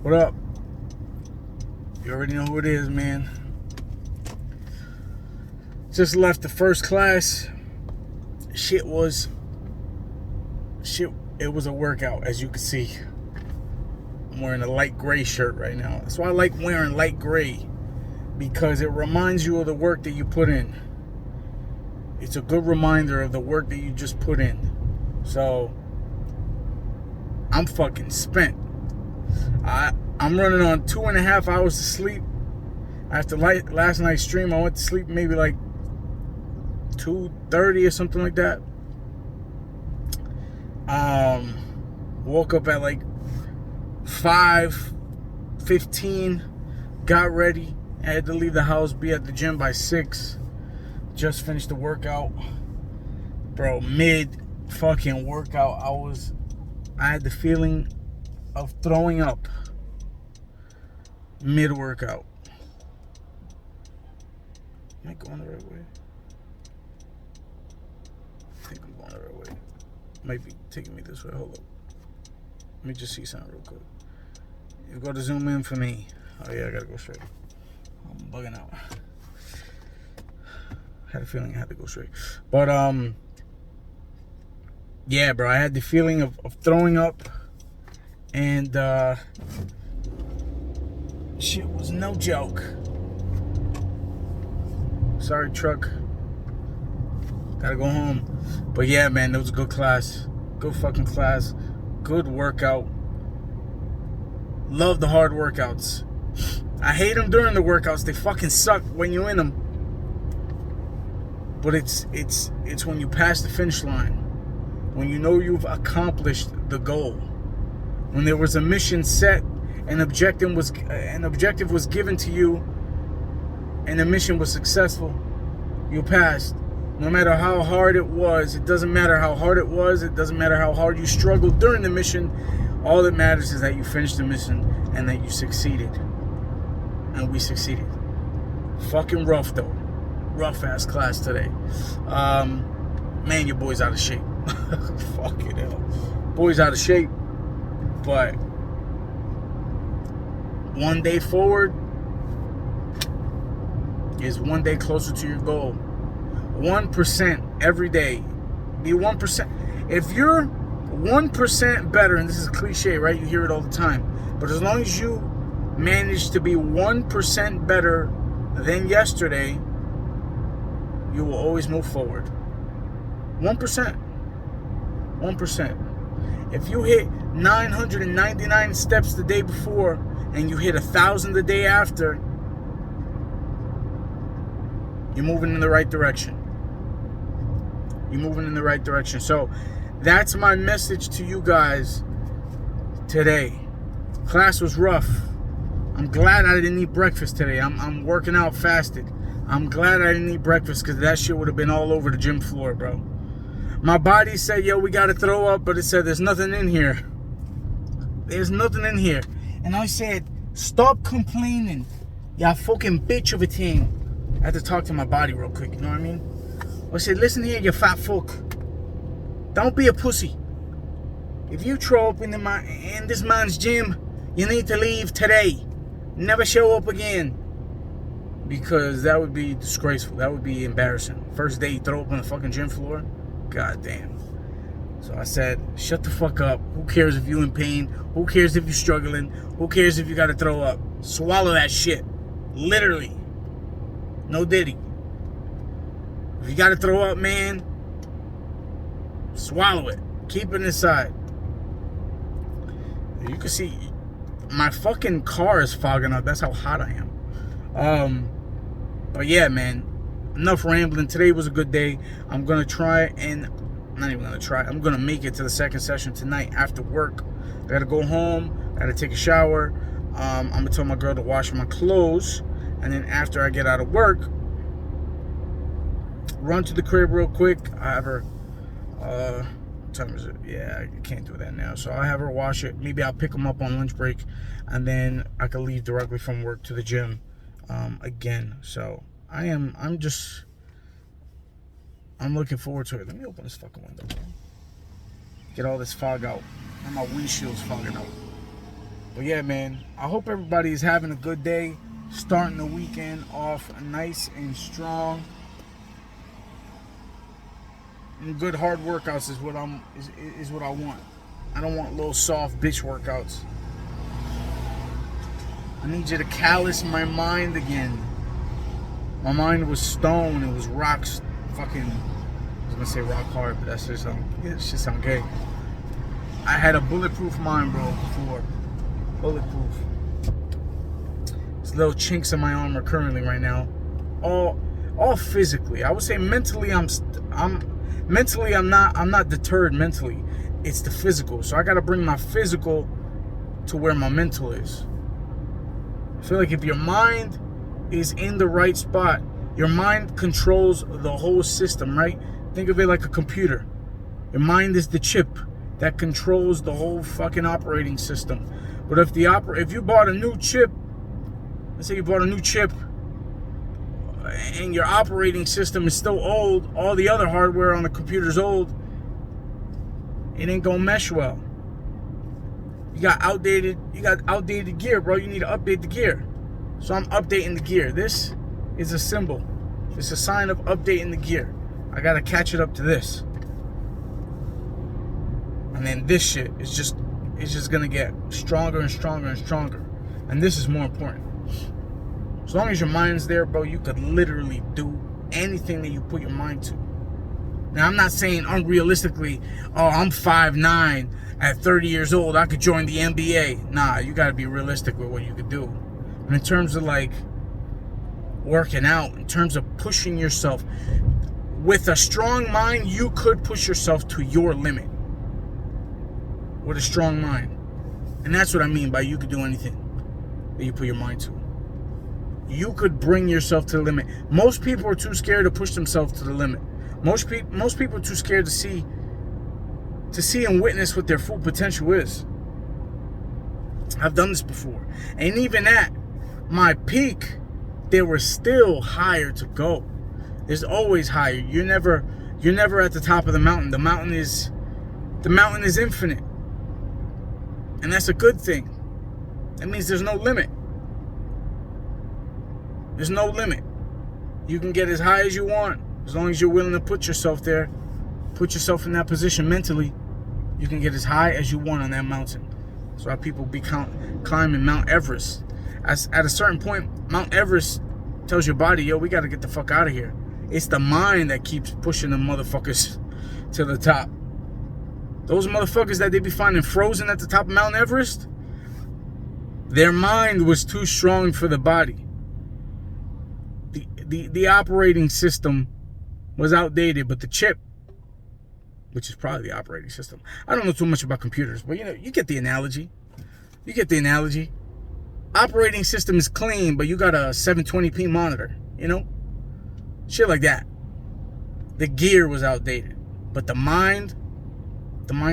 What up? You already know who it is, man. Just left the first class. It was a workout, as you can see. I'm wearing a light gray shirt right now. That's why I like wearing light gray, because it reminds you of the work that you put in. It's a good reminder of the work that you just put in. So I'm fucking spent. I'm running on 2.5 hours of sleep. After last night's stream, I went to sleep maybe like 2:30 or something like that. Woke up at like 5:15. Got ready. I had to leave the house, be at the gym by 6. Just finished the workout. Bro, mid fucking workout, I had the feeling of throwing up. Mid workout. Am I going the right way? I think I'm going the right way. Might be taking me this way. Hold up. Let me just see something real quick. You go to zoom in for me. Oh yeah, I gotta go straight. I'm bugging out. Had a feeling I had to go straight. But yeah, bro, I had the feeling of throwing up, and shit was no joke. Sorry, truck. Gotta go home. But yeah, man, that was a good class. Good fucking class. Good workout. Love the hard workouts. I hate them during the workouts. They fucking suck when you're in them. But it's when you pass the finish line, when you know you've accomplished the goal, when there was a mission set, an objective was given to you, and the mission was successful. You passed. No matter how hard it was, it doesn't matter how hard it was. It doesn't matter how hard you struggled during the mission. All that matters is that you finished the mission and that you succeeded. And we succeeded. Fucking rough though. Rough ass class today. Man, your boy's out of shape. Fucking hell. Boy's out of shape. But one day forward is one day closer to your goal. 1% every day. Be 1%. If you're 1% better, and this is a cliche, right? You hear it all the time. But as long as you manage to be 1% better than yesterday, you will always move forward. 1%. 1%. If you hit 999 steps the day before and you hit 1,000 the day after, you're moving in the right direction. You're moving in the right direction. So that's my message to you guys today. Class was rough. I'm glad I didn't eat breakfast today. I'm working out fasted. I'm glad I didn't eat breakfast, because that shit would have been all over the gym floor, bro. My body said, yo, we got to throw up, but it said, there's nothing in here. There's nothing in here. And I said, stop complaining. You fucking bitch of a thing. I had to talk to my body real quick, you know what I mean? I said, listen here, you fat fuck. Don't be a pussy. If you throw up in this man's gym, you need to leave today. Never show up again. Because that would be disgraceful. That would be embarrassing. First day you throw up on the fucking gym floor? God damn. So I said, shut the fuck up. Who cares if you're in pain? Who cares if you're struggling? Who cares if you gotta throw up? Swallow that shit. Literally. No diddy. If you gotta throw up, man, swallow it. Keep it inside. You can see my fucking car is fogging up. That's how hot I am. But yeah, man, enough rambling. Today was a good day. I'm gonna try and not even gonna try. I'm gonna make it to the second session tonight after work. I gotta go home. I gotta take a shower. I'm gonna tell my girl to wash my clothes, and then after I get out of work, run to the crib real quick. I have her. What time is it? Yeah, I can't do that now. So I'll have her wash it. Maybe I'll pick them up on lunch break, and then I can leave directly from work to the gym again. So I'm looking forward to it. Let me open this fucking window. Get all this fog out. And my windshield's fogging out. But yeah, man, I hope everybody is having a good day, starting the weekend off nice and strong. And good hard workouts is what I want. I don't want little soft bitch workouts. I need you to callous my mind again. My mind was stone. It was rocks. Fucking, I was gonna say rock hard, but that's just sound gay. I had a bulletproof mind, bro, before. Bulletproof. There's little chinks in my armor currently right now. All physically. I would say mentally, I'm not deterred mentally. It's the physical. So I gotta bring my physical to where my mental is. I feel like if your mind is in the right spot, your mind controls the whole system, right? Think of it like a computer. Your mind is the chip that controls the whole fucking operating system. But if you bought a new chip, let's say you bought a new chip and your operating system is still old, all the other hardware on the computer's old, it ain't gonna mesh well. You got outdated gear, bro. You need to update the gear. So I'm updating the gear. This is a symbol. It's a sign of updating the gear. I gotta catch it up to this. And then this shit is just gonna get stronger and stronger and stronger. And this is more important. As long as your mind's there, bro, you could literally do anything that you put your mind to. Now, I'm not saying unrealistically, oh, I'm 5'9", at 30 years old, I could join the NBA. Nah, you gotta be realistic with what you could do. And in terms of like working out, in terms of pushing yourself, with a strong mind, you could push yourself to your limit. With a strong mind. And that's what I mean by you could do anything that you put your mind to. You could bring yourself to the limit. Most people are too scared to push themselves to the limit. Most people are too scared to see and witness what their full potential is. I've done this before. And even at my peak, there was still higher to go. There's always higher. You're never at the top of the mountain. The mountain is infinite. And that's a good thing. That means there's no limit. There's no limit. You can get as high as you want. As long as you're willing to put yourself there, put yourself in that position mentally, you can get as high as you want on that mountain. That's why people be climbing Mount Everest. At a certain point, Mount Everest tells your body, yo, we got to get the fuck out of here. It's the mind that keeps pushing the motherfuckers to the top. Those motherfuckers that they be finding frozen at the top of Mount Everest, their mind was too strong for the body. The operating system was outdated, but the chip, which is probably the operating system. I don't know too much about computers, but you get the analogy. You get the analogy. Operating system is clean, but you got a 720p monitor, Shit like that. The gear was outdated, but the mind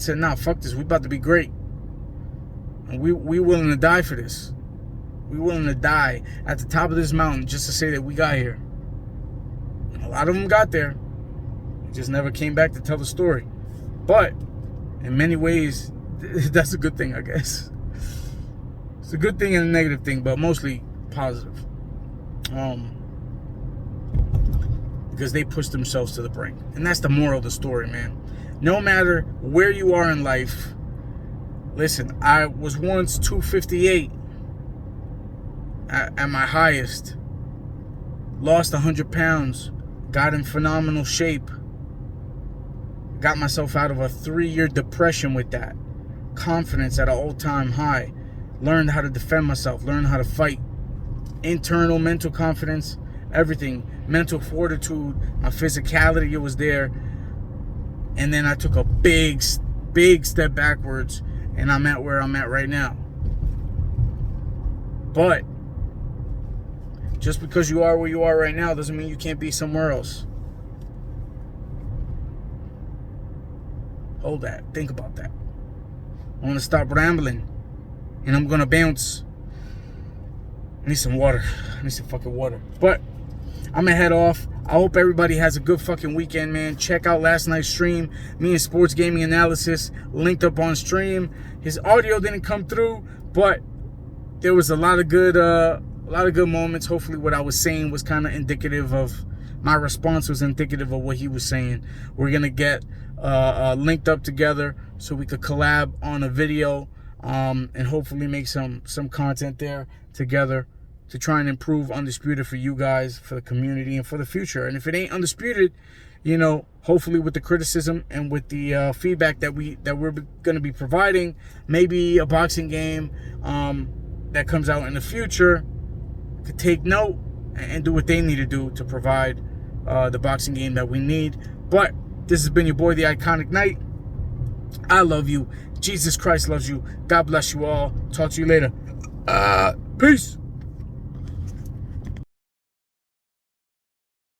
said, nah, fuck this. We about to be great. And we willing to die for this. We willing to die at the top of this mountain just to say that we got here. And a lot of them got there. They just never came back to tell the story. But in many ways, that's a good thing, I guess. It's a good thing and a negative thing, but mostly positive. Because they pushed themselves to the brink. And that's the moral of the story, man. No matter where you are in life, listen, I was once 258 at my highest. Lost 100 pounds. Got in phenomenal shape. Got myself out of a 3-year depression with that. Confidence at an all-time high. Learned how to defend myself. Learned how to fight. Internal, mental confidence. Everything. Mental fortitude. My physicality, it was there. And then I took a big step backwards. And I'm at where I'm at right now. But just because you are where you are right now doesn't mean you can't be somewhere else. Hold that. Think about that. I want to stop rambling. And I'm going to bounce. I need some water. I need some fucking water. But I'm going to head off. I hope everybody has a good fucking weekend, man. Check out last night's stream. Me and Sports Gaming Analysis linked up on stream. His audio didn't come through, but there was a lot of good moments. Hopefully what I was saying was kind of indicative of, my response was indicative of what he was saying. We're gonna get linked up together so we could collab on a video, and hopefully make some content there together to try and improve Undisputed for you guys, for the community, and for the future. And if it ain't Undisputed, you know, hopefully with the criticism and with the feedback that we're going to be providing, maybe a boxing game that comes out in the future could take note and do what they need to do to provide the boxing game that we need. But this has been your boy, the Iconic Knight. I love you. Jesus Christ loves you. God bless you all. Talk to you later. Peace.